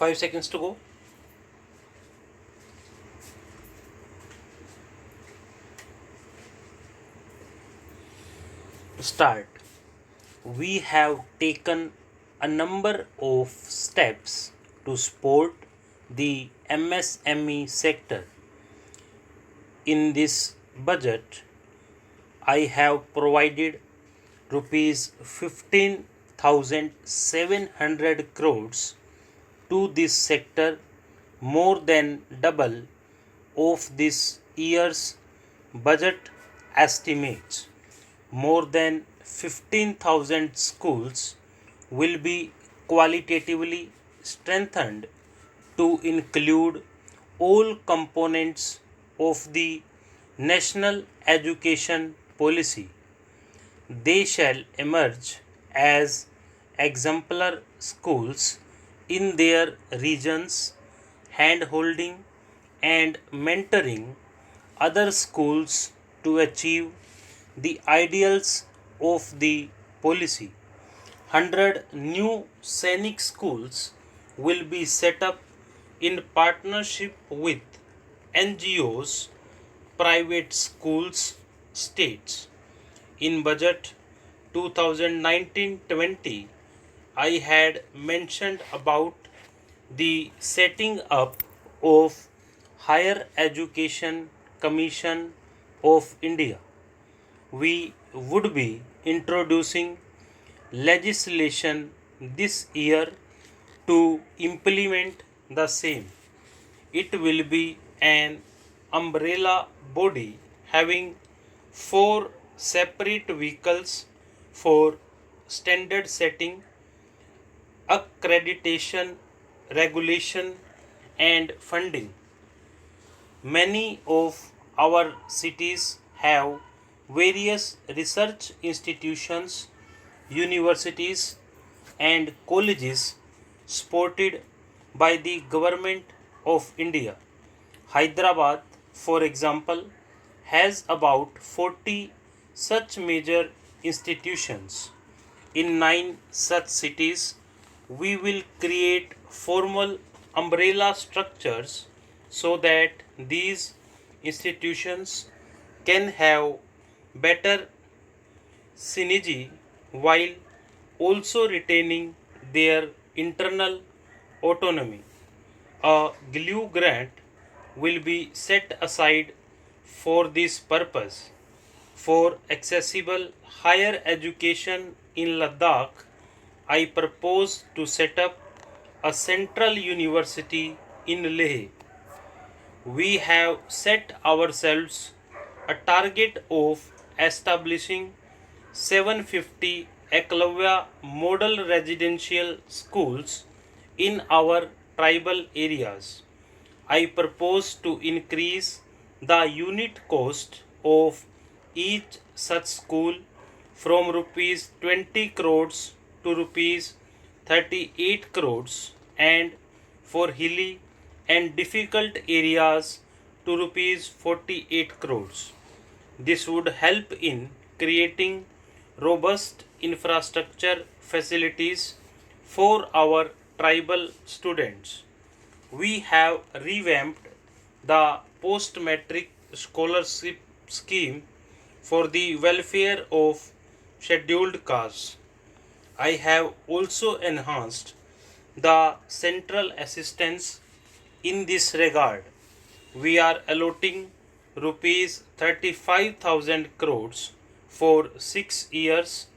5 seconds to go. To start, we have taken a number of steps to support the MSME sector. In this budget, I have provided rupees 15,700 crores to this sector, more than double of this year's budget estimates. More than 15,000 schools will be qualitatively strengthened to include all components of the national education policy. They shall emerge as exemplar schools in their regions, hand-holding and mentoring other schools to achieve the ideals of the policy. 100 new scenic schools will be set up in partnership with NGOs, private schools, states. In budget 2019-20, I had mentioned about the setting up of Higher Education Commission of India. We would be introducing legislation this year to implement the same. It will be an umbrella body having 4 separate vehicles for standard setting, accreditation, regulation and funding. Many of our cities have various research institutions, universities and colleges supported by the Government of India. Hyderabad, for example, has about 40 such major institutions. In 9 such cities, we will create formal umbrella structures so that these institutions can have better synergy while also retaining their internal autonomy. A glue grant will be set aside for this purpose. For accessible higher education in Ladakh, I propose to set up a central university in Leh. We have set ourselves a target of establishing 750 Eklavya model residential schools in our tribal areas. I propose to increase the unit cost of each such school from rupees 20 crores to rupees 38 crores, and for hilly and difficult areas to rupees 48 crores. This would help in creating robust infrastructure facilities for our tribal students. We have revamped the post-matric scholarship scheme for the welfare of scheduled castes. I have also enhanced the central assistance in this regard. We are allotting rupees 35,000 crores for 6 years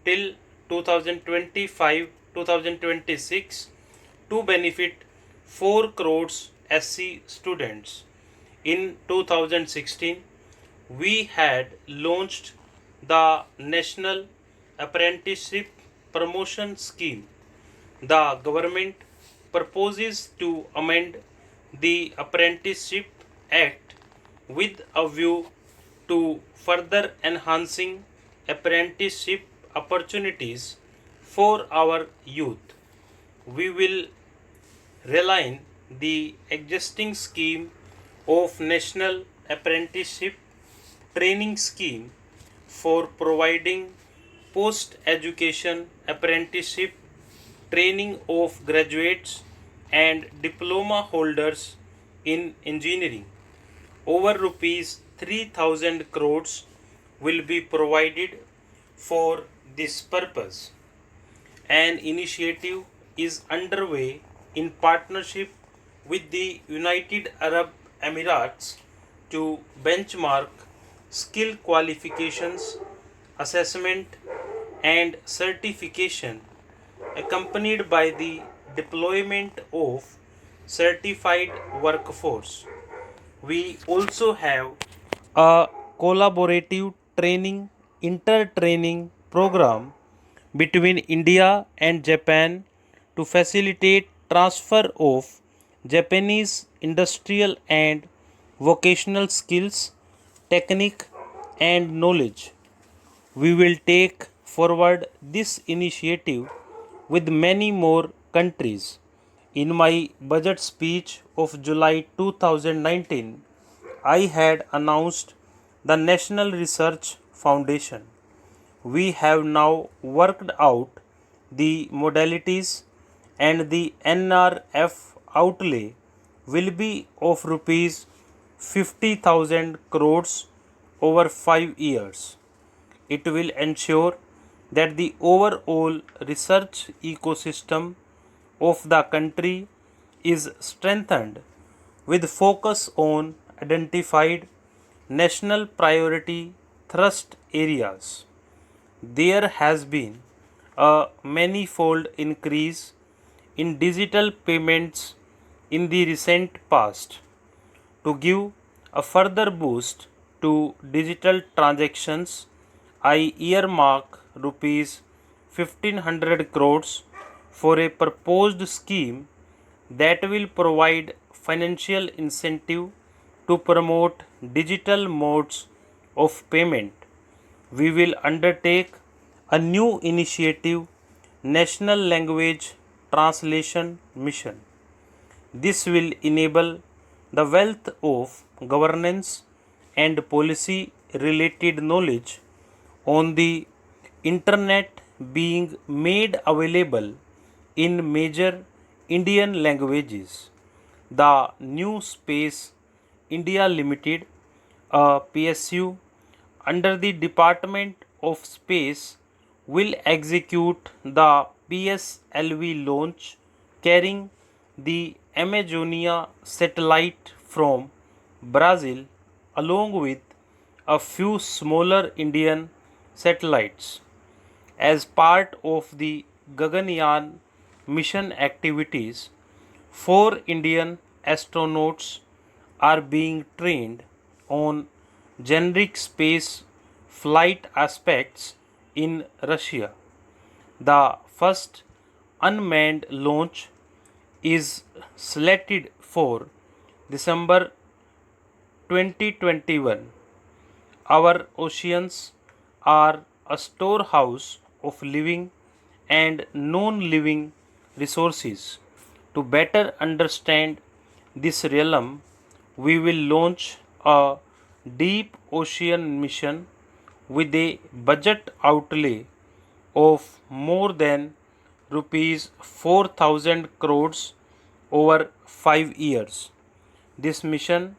till 2025-2026 to benefit 4 crores SC students. In 2016, we had launched the National Apprenticeship Promotion Scheme. The government proposes to amend the Apprenticeship Act with a view to further enhancing apprenticeship opportunities for our youth. We will realign the existing scheme of National Apprenticeship Training Scheme for providing post-education apprenticeship training of graduates and diploma holders in engineering. Over rupees 3000 crores will be provided for this purpose. An initiative is underway in partnership with the United Arab Emirates to benchmark skill qualifications, assessment, and certification, accompanied by the deployment of certified workforce. We also have a collaborative training inter-training program between India and Japan to facilitate transfer of Japanese industrial and vocational skills, technique and knowledge. We will take forward this initiative with many more countries. In my budget speech of July 2019, I had announced the National Research Foundation. We have now worked out the modalities, and the NRF outlay will be of rupees 50,000 crores over 5 years. It will ensure that the overall research ecosystem of the country is strengthened with focus on identified national priority thrust areas. There has been a manifold increase in digital payments in the recent past. To give a further boost to digital transactions, I earmark rupees 1500 crores for a proposed scheme that will provide financial incentive to promote digital modes of payment. We will undertake a new initiative, National Language Translation Mission. This will enable the wealth of governance and policy related knowledge on the internet being made available in major Indian languages. The New Space India Limited, a PSU under the Department of Space, will execute the PSLV launch carrying the Amazonia satellite from Brazil along with a few smaller Indian satellites. As part of the Gaganyaan mission activities, 4 Indian astronauts are being trained on generic space flight aspects in Russia. The first unmanned launch is slated for December 2021. Our oceans are a storehouse of living and non living resources. To better understand this realm, we will launch a deep ocean mission with a budget outlay of more than rupees 4000 crores over 5 years. This mission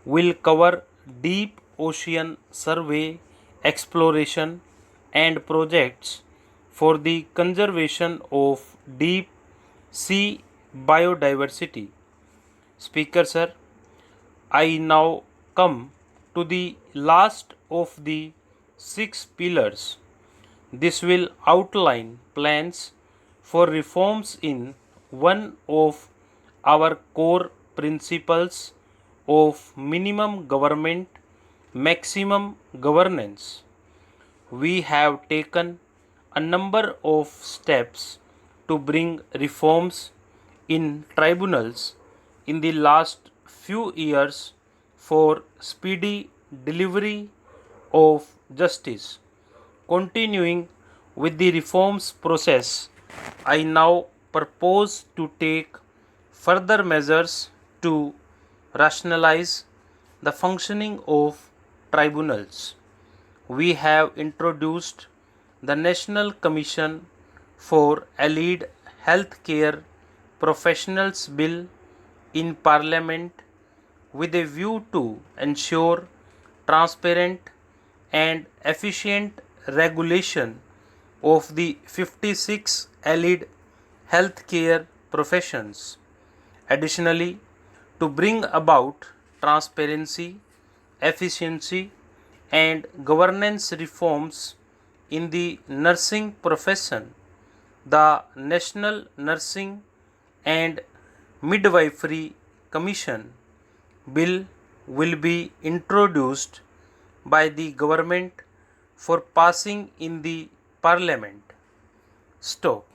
will cover deep ocean survey, exploration, and projects for the conservation of deep sea biodiversity. Speaker sir, I now come to the last of the 6 pillars. This will outline plans for reforms in one of our core principles of minimum government, maximum governance. We have taken a number of steps to bring reforms in tribunals in the last few years for speedy delivery of justice. Continuing with the reforms process, I now propose to take further measures to rationalize the functioning of tribunals. We have introduced the National Commission for Allied Healthcare Professionals Bill in Parliament with a view to ensure transparent and efficient regulation of the 56 allied healthcare professions. Additionally, to bring about transparency, efficiency, and governance reforms in the nursing profession, the National Nursing and Midwifery Commission bill will be introduced by the government for passing in the Parliament. Stop.